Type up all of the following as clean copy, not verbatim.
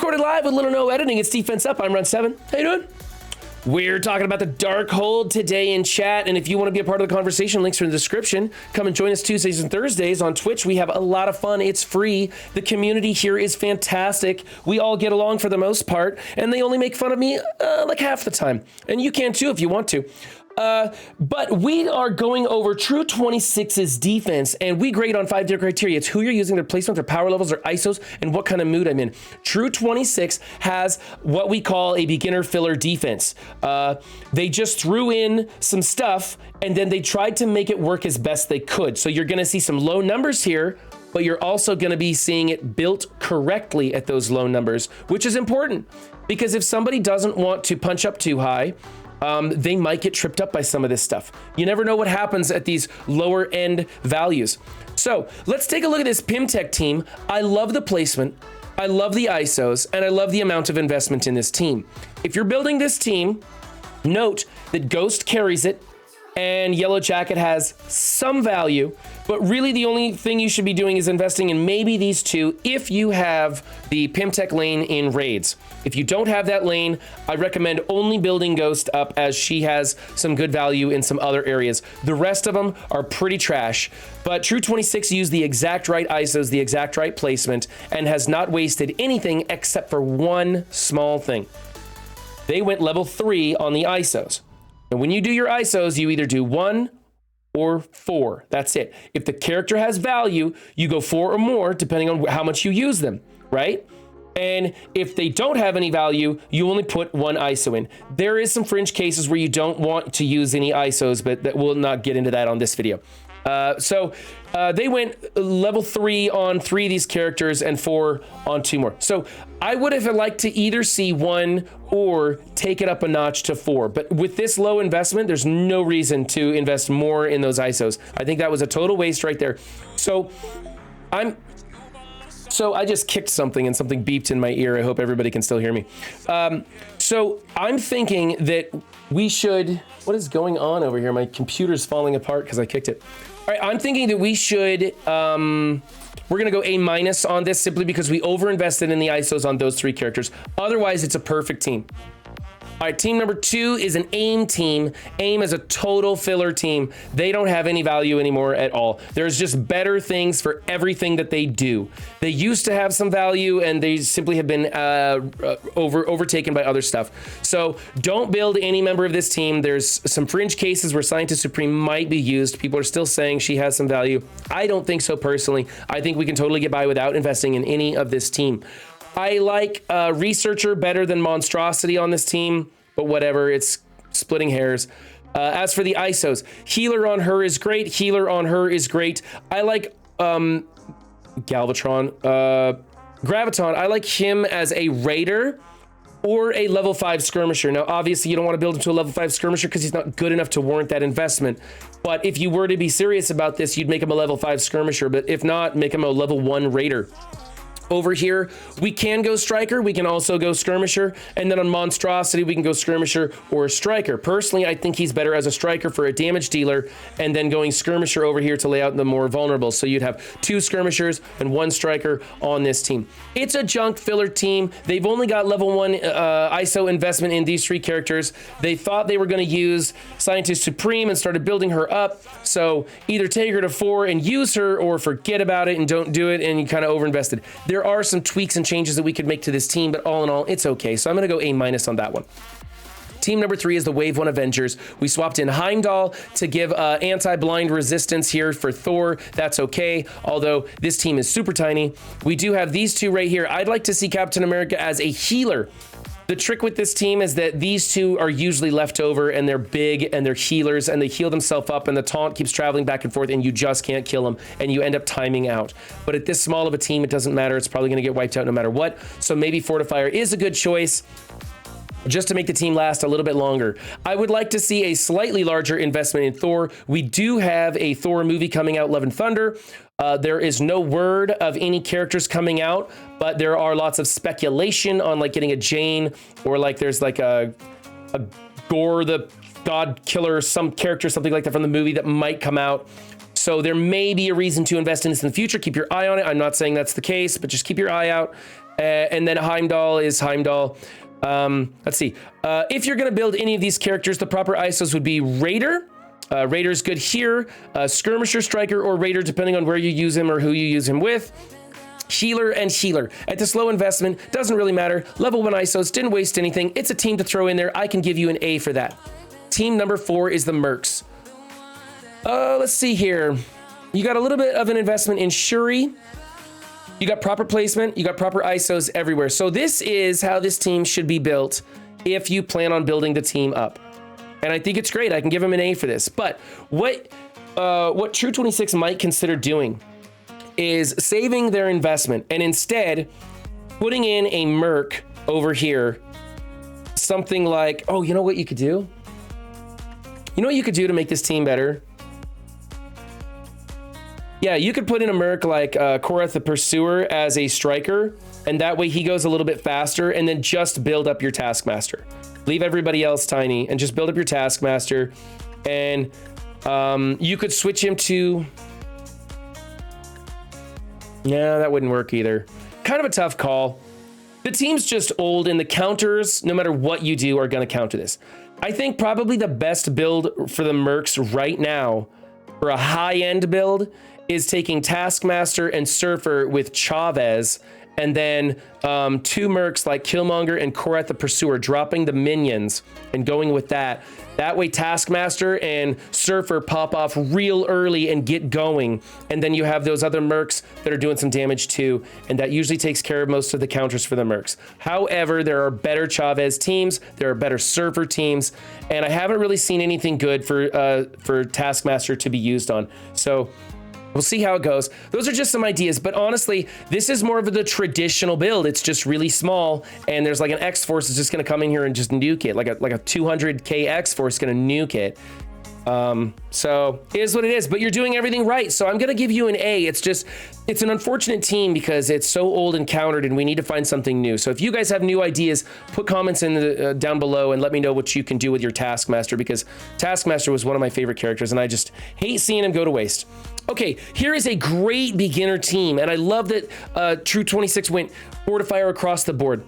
Recorded live with little no editing. It's Defense Up. I'm Run 7. How you doing? We're talking about the Darkhold today in chat, and if you want to be a part of the conversation, links are in the description. Come and join us Tuesdays and Thursdays on Twitch. We have a lot of fun. It's free. The community here is fantastic. We all get along for the most part, and they only make fun of me like half the time. And you can too if you want to. But we are going over True 26's defense, and we grade on 5 different criteria. It's who you're using, their placement, their power levels, their ISOs, and what kind of mood I'm in. True 26 has what we call a beginner filler defense. They just threw in some stuff, and then they tried to make it work as best they could. So you're going to see some low numbers here, but you're also going to be seeing it built correctly at those low numbers, which is important. Because if somebody doesn't want to punch up too high, they might get tripped up by some of this stuff. You never know what happens at these lower end values. So let's take a look at this PymTech team. I love the placement, I love the ISOs, and I love the amount of investment in this team. If you're building this team, note that Ghost carries it and Yellow Jacket has some value, but really the only thing you should be doing is investing in maybe these two if you have the PymTech lane in raids. If you don't have that lane, I recommend only building Ghost up as she has some good value in some other areas. The rest of them are pretty trash, but True 26 used the exact right ISOs, the exact right placement, and has not wasted anything except for one small thing. They went level 3 on the ISOs. And when you do your ISOs, you either do 1 or 4. That's it. If the character has value, you go 4 or more, depending on how much you use them, right? And if they don't have any value, you only put 1 ISO in. There is some fringe cases where you don't want to use any ISOs, but that we'll not get into that on this video. They went level 3 on 3 of these characters and 4 on 2 more. So I would have liked to either see 1 or take it up a notch to 4. But with this low investment, there's no reason to invest more in those ISOs. I think that was a total waste right there. So I just kicked something and something beeped in my ear. I hope everybody can still hear me. So I'm thinking that we should, what is going on over here? My computer's falling apart because I kicked it. All right, I'm thinking that we should, we're gonna go A- on this simply because we overinvested in the ISOs on those 3 characters. Otherwise, it's a perfect team. All right, team number 2 is an A.I.M team. A.I.M is a total filler team. They don't have any value anymore at all. There's just better things for everything that they do. They used to have some value and they simply have been overtaken by other stuff. So don't build any member of this team. There's some fringe cases where Scientist Supreme might be used. People are still saying she has some value. I don't think so personally. I think we can totally get by without investing in any of this team. I like Researcher better than Monstrosity on this team, but whatever, it's splitting hairs. As for the ISOs, Healer on her is great. Healer on her is great. I like Galvatron. Graviton, I like him as a Raider or a level 5 Skirmisher. Now, obviously, you don't want to build him to a level 5 Skirmisher because he's not good enough to warrant that investment. But if you were to be serious about this, you'd make him a level 5 Skirmisher. But if not, make him a level 1 Raider. Over here, we can go Striker, we can also go Skirmisher, and then on Monstrosity, we can go Skirmisher or Striker. Personally, I think he's better as a Striker for a damage dealer, and then going Skirmisher over here to lay out the more vulnerable. So you'd have 2 Skirmishers and 1 Striker on this team. It's a junk filler team. They've only got level 1 ISO investment in these 3 characters. They thought they were going to use Scientist Supreme and started building her up. So either take her to 4 and use her, or forget about it and don't do it, and you kind of overinvested. There are some tweaks and changes that we could make to this team, but all in all, it's okay. So I'm going to go A- on that one. Team number 3 is the Wave 1 Avengers. We swapped in Heimdall to give anti-blind resistance here for Thor. That's okay, although this team is super tiny. We do have these 2 right here. I'd like to see Captain America as a healer. The trick with this team is that these 2 are usually left over and they're big and they're healers and they heal themselves up and the taunt keeps traveling back and forth and you just can't kill them and you end up timing out. But at this small of a team, it doesn't matter. It's probably going to get wiped out no matter what. So maybe Fortifier is a good choice just to make the team last a little bit longer. I would like to see a slightly larger investment in Thor. We do have a Thor movie coming out, Love and Thunder. There is no word of any characters coming out, but there are lots of speculation on like getting a Jane or like there's like a Gore the God Killer, some character, something like that from the movie that might come out. So there may be a reason to invest in this in the future. Keep your eye on it. I'm not saying that's the case, but just keep your eye out. And then Heimdall is Heimdall. Let's see. If you're going to build any of these characters, the proper ISOs would be Raider. Raider's good here. Skirmisher, Striker, or Raider, depending on where you use him or who you use him with. Healer and Healer. At this low investment, doesn't really matter. Level 1 ISOs, didn't waste anything. It's a team to throw in there. I can give you an A for that. Team number 4 is the Mercs. Let's see here. You got a little bit of an investment in Shuri. You got proper placement. You got proper ISOs everywhere. So this is how this team should be built if you plan on building the team up. And I think it's great. I can give them an A for this. But what True 26 might consider doing is saving their investment and instead putting in a Merc over here. Something like, oh, you know what you could do? You know what you could do to make this team better? Yeah, you could put in a Merc like Korath the Pursuer as a striker, and that way he goes a little bit faster, and then just build up your Taskmaster. Leave everybody else tiny, and just build up your Taskmaster, and you could switch him to... Yeah, that wouldn't work either. Kind of a tough call. The team's just old, and the counters, no matter what you do, are going to counter this. I think probably the best build for the Mercs right now, for a high-end build, is taking Taskmaster and Surfer with Chavez, and then 2 Mercs like Killmonger and Korath the Pursuer, dropping the minions and going with that. That way Taskmaster and Surfer pop off real early and get going, and then you have those other Mercs that are doing some damage too, and that usually takes care of most of the counters for the Mercs. However, there are better Chavez teams, there are better Surfer teams, and I haven't really seen anything good for Taskmaster to be used on. So we'll see how it goes. Those are just some ideas, but honestly, this is more of the traditional build. It's just really small, and there's like an X-Force that's just going to come in here and just nuke it. Like a 200k X-Force going to nuke it. So it is what it is, but you're doing everything right. So I'm going to give you an A. It's an unfortunate team because it's so old and countered, and we need to find something new. So if you guys have new ideas, put comments in the, down below and let me know what you can do with your Taskmaster, because Taskmaster was one of my favorite characters, and I just hate seeing him go to waste. Okay, here is a great beginner team, and I love that True 26 went Fortifier across the board.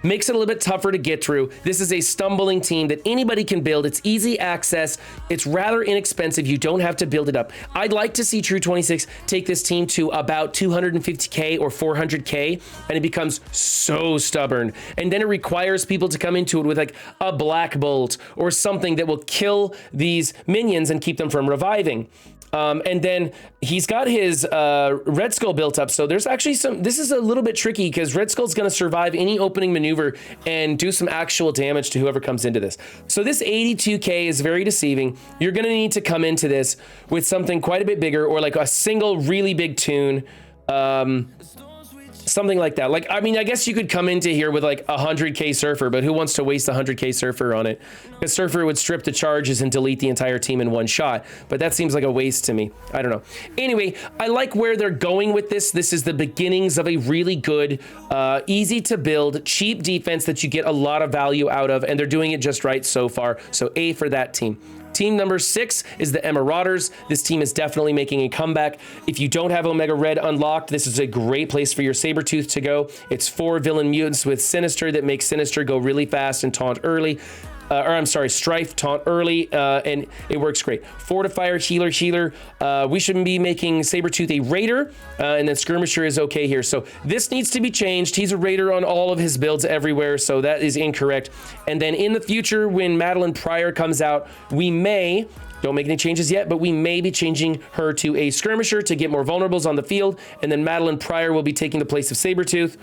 Makes it a little bit tougher to get through. This is a stumbling team that anybody can build. It's easy access. It's rather inexpensive. You don't have to build it up. I'd like to see True 26 take this team to about 250k or 400k, and it becomes so stubborn. And then it requires people to come into it with like a Black Bolt or something that will kill these minions and keep them from reviving. And then he's got his Red Skull built up. So there's actually this is a little bit tricky because Red Skull's going to survive any opening maneuver and do some actual damage to whoever comes into this. So this 82k is very deceiving. You're going to need to come into this with something quite a bit bigger, or like a single really big tune. Something like that. Like, I mean, I guess you could come into here with like 100k Surfer, but who wants to waste 100k Surfer on it? Because Surfer would strip the charges and delete the entire team in one shot, but that seems like a waste to me. I don't know. Anyway, I like where they're going with this. This is the beginnings of a really good, easy to build, cheap defense that you get a lot of value out of, and they're doing it just right so far. So A for that team. Team number 6 is the Emmarauders. This team is definitely making a comeback. If you don't have Omega Red unlocked, this is a great place for your Sabretooth to go. It's 4 villain mutants with Sinister that makes Sinister go really fast and taunt early. Strife, taunt early, and it works great. Fortifier, Healer. We shouldn't be making Sabretooth a Raider, and then Skirmisher is okay here. So this needs to be changed. He's a Raider on all of his builds everywhere, so that is incorrect. And then in the future, when Madeline Pryor comes out, we may... Don't make any changes yet, but we may be changing her to a Skirmisher to get more vulnerables on the field, and then Madeline Pryor will be taking the place of Sabretooth.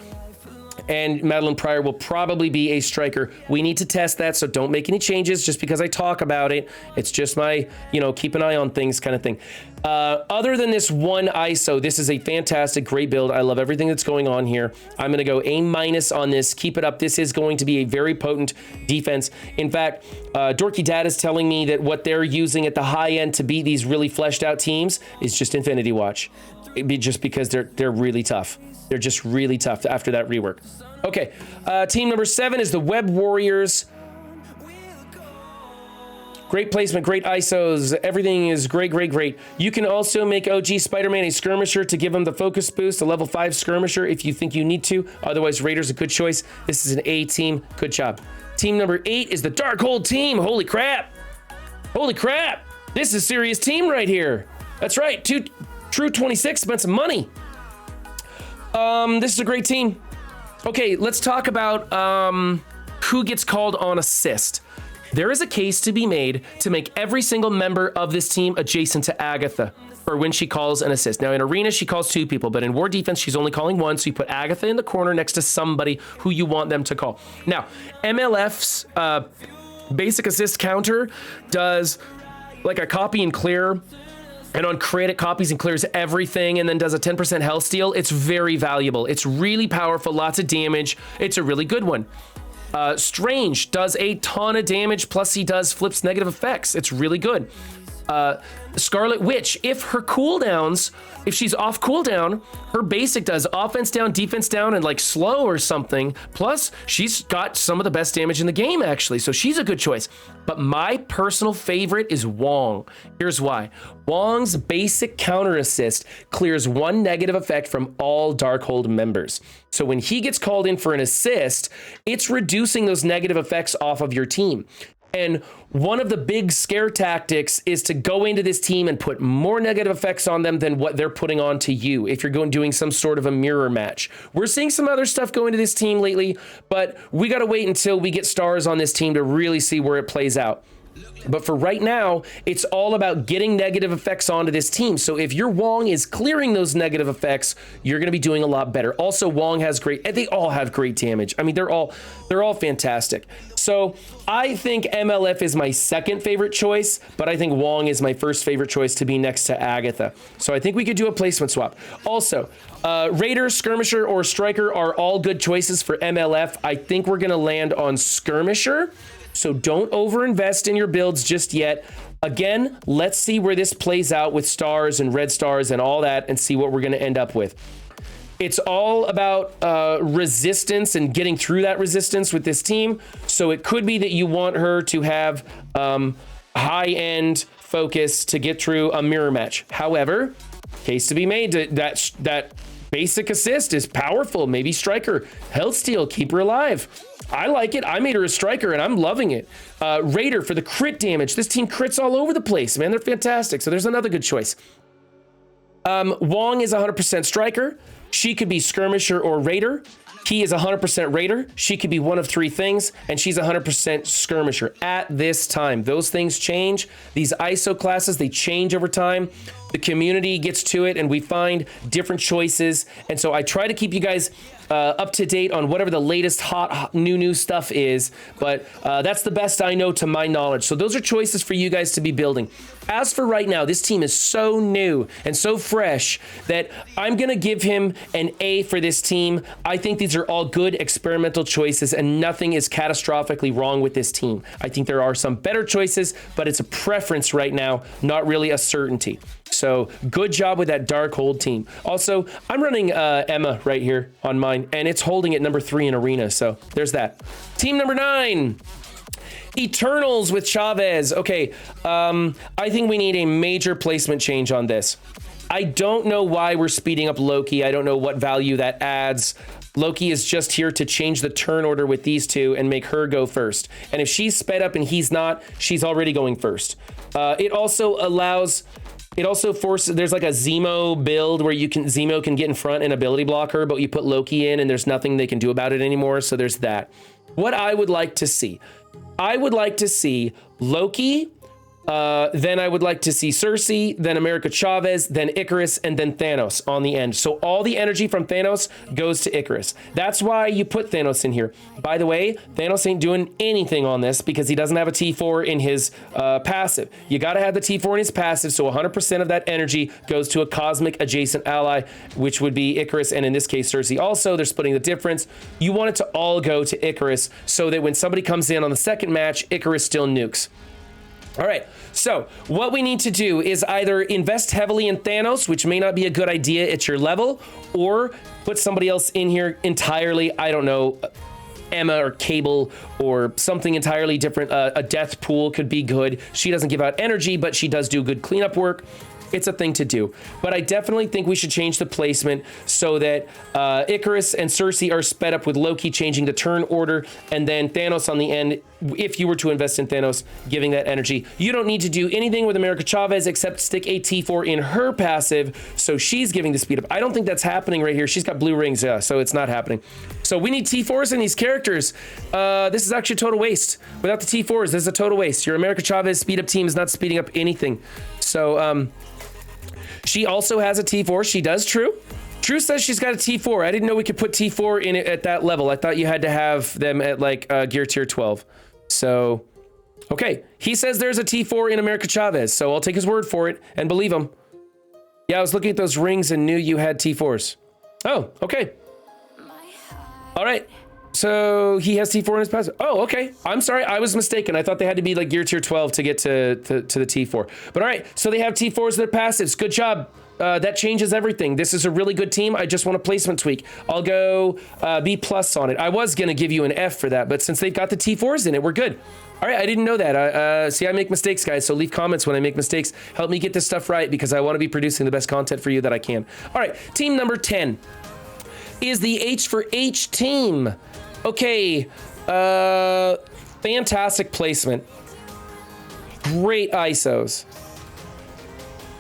And Madeline Pryor will probably be a striker. We need to test that, so don't make any changes just because I talk about it. It's just my, keep an eye on things kind of thing. Other than this one ISO, this is a fantastic, great build. I love everything that's going on here. I'm going to go A- on this. Keep it up. This is going to be a very potent defense. In fact, Dorky Dad is telling me that what they're using at the high end to beat these really fleshed out teams is just Infinity Watch. Just because they're really tough. They're just really tough after that rework. Okay, team number 7 is the Web Warriors. Great placement, great ISOs. Everything is great, great, great. You can also make OG Spider-Man a skirmisher to give him the focus boost, a level 5 skirmisher if you think you need to. Otherwise, Raiders a good choice. This is an A team. Good job. Team number 8 is the Darkhold team. Holy crap. Holy crap. This is a serious team right here. That's right. True 26 spent some money. This is a great team. Okay, let's talk about who gets called on assist. There is a case to be made to make every single member of this team adjacent to Agatha, or when she calls an assist. Now in Arena, she calls 2 people, but in War Defense, she's only calling 1, so you put Agatha in the corner next to somebody who you want them to call. Now, MLF's basic assist counter does like a copy and clear, and on crit it copies and clears everything and then does a 10% health steal. It's very valuable. It's really powerful, lots of damage. It's a really good one. Strange does a ton of damage, plus he does flips negative effects. It's really good. Scarlet Witch, if her cooldowns, if she's off cooldown, her basic does offense down, defense down, and like slow or something. Plus, she's got some of the best damage in the game, actually, so she's a good choice. But my personal favorite is Wong. Here's why. Wong's basic counter assist clears 1 negative effect from all Darkhold members. So when he gets called in for an assist, it's reducing those negative effects off of your team. And one of the big scare tactics is to go into this team and put more negative effects on them than what they're putting on to you if you're doing some sort of a mirror match. We're seeing some other stuff go into this team lately, but we got to wait until we get stars on this team to really see where it plays out. But for right now, it's all about getting negative effects onto this team. So if your Wong is clearing those negative effects, you're going to be doing a lot better. Also, Wong has great, they all have great damage. I mean, they're all fantastic. So I think MLF is my second favorite choice, but I think Wong is my first favorite choice to be next to Agatha. So I think we could do a placement swap. Also, Raider, Skirmisher, or Striker are all good choices for MLF. I think we're going to land on Skirmisher. So don't overinvest in your builds just yet. Again, let's see where this plays out with stars and red stars and all that and see what we're going to end up with. It's all about resistance and getting through that resistance with this team. So it could be that you want her to have high-end focus to get through a mirror match. However, case to be made, that basic assist is powerful. Maybe Striker, health steal, keep her alive. I like it. I made her a Striker and I'm loving it. Raider for the crit damage. This team crits all over the place, man. They're fantastic. So there's another good choice. Wong is 100% Striker. She could be Skirmisher or Raider. He is 100% Raider. She could be one of 3 things, and she's 100% Skirmisher at this time. Those things change. These ISO classes, they change over time. The community gets to it, and we find different choices. And so I try to keep you guys up to date on whatever the latest hot new stuff is. But that's the best I know to my knowledge. So those are choices for you guys to be building. As for right now, this team is so new and so fresh that I'm going to give him an A for this team. I think these are all good experimental choices and nothing is catastrophically wrong with this team. I think there are some better choices, but it's a preference right now, not really a certainty. So good job with that Darkhold team. Also, I'm running Emma right here on mine, and it's holding at number 3 in Arena. So there's that. Team number 9. Eternals with Chavez. Okay, I think we need a major placement change on this. I don't know why we're speeding up Loki. I don't know what value that adds. Loki is just here to change the turn order with these two and make her go first. And if she's sped up and he's not, she's already going first. It also forces, there's like a Zemo build where Zemo can get in front and ability block her, but you put Loki in and there's nothing they can do about it anymore. So there's that. What I would like to see, Loki, then I would like to see Cersei, then America Chavez, then Icarus, and then Thanos on the end. So all the energy from Thanos goes to Icarus. That's why you put Thanos in here. By the way, Thanos ain't doing anything on this because he doesn't have a T4 in his passive. You got to have the T4 in his passive, so 100% of that energy goes to a cosmic adjacent ally, which would be Icarus, and in this case, Cersei. Also, they're splitting the difference. You want it to all go to Icarus so that when somebody comes in on the second match, Icarus still nukes. All right, so what we need to do is either invest heavily in Thanos, which may not be a good idea at your level, or put somebody else in here entirely. I don't know. Emma or Cable or something entirely different. A Death Pool could be good. She doesn't give out energy, but she does do good cleanup work. It's a thing to do. But I definitely think we should change the placement so that Icarus and Cersei are sped up with Loki changing the turn order, and then Thanos on the end, if you were to invest in Thanos, giving that energy. You don't need to do anything with America Chavez except stick a T4 in her passive, so she's giving the speed up. I don't think that's happening right here. She's got blue rings, yeah, so it's not happening. So we need T4s in these characters. This is actually a total waste. Without the T4s, this is a total waste. Your America Chavez speed up team is not speeding up anything. So, she also has a T4. She does, True. True says she's got a T4. I didn't know we could put T4 in it at that level. I thought you had to have them at like gear tier 12. So, okay. He says there's a T4 in America Chavez, so I'll take his word for it and believe him. Yeah, I was looking at those rings and knew you had T4s. Oh, okay. All right. So he has T4 in his passive. Oh, okay. I'm sorry. I was mistaken. I thought they had to be like gear tier 12 to get to the T4. But all right. So they have T4s in their passives. Good job. That changes everything. This is a really good team. I just want a placement tweak. I'll go B+ on it. I was going to give you an F for that, but since they've got the T4s in it, we're good. All right. I didn't know that. See, I make mistakes, guys. So leave comments when I make mistakes. Help me get this stuff right because I want to be producing the best content for you that I can. All right. Team number 10 is the H for H team. Okay, fantastic placement. Great ISOs.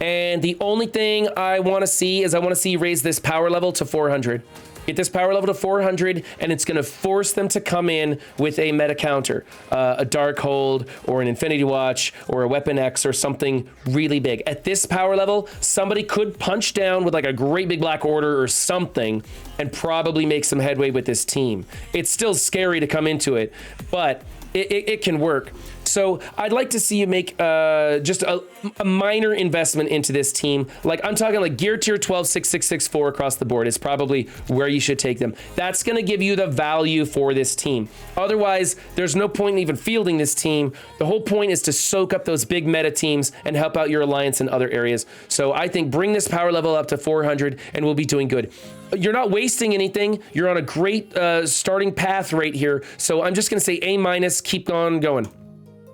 And the only thing I want to see is I want to see raise this power level to 400. Get this power level to 400, and it's going to force them to come in with a meta counter. A Darkhold, or an Infinity Watch, or a Weapon X, or something really big. At this power level, somebody could punch down with like a great big Black Order or something, and probably make some headway with this team. It's still scary to come into it, but it can work. So I'd like to see you make just a minor investment into this team. Like I'm talking like gear tier 12, 6664 across the board is probably where you should take them. That's going to give you the value for this team. Otherwise, there's no point in even fielding this team. The whole point is to soak up those big meta teams and help out your alliance in other areas. So I think bring this power level up to 400 and we'll be doing good. You're not wasting anything. You're on a great starting path right here. So I'm just going to say A-, keep on going.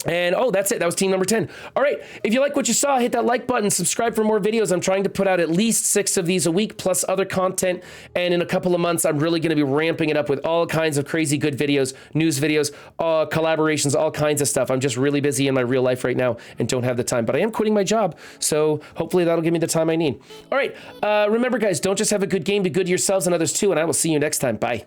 And oh, that's it. That was team number 10. All right. If you like what you saw, hit that like button, subscribe for more videos. I'm trying to put out at least 6 of these a week plus other content. And in a couple of months, I'm really going to be ramping it up with all kinds of crazy good videos, news videos, collaborations, all kinds of stuff. I'm just really busy in my real life right now and don't have the time, but I am quitting my job. So hopefully that'll give me the time I need. All right. Remember guys, don't just have a good game, be good to yourselves and others too. And I will see you next time. Bye.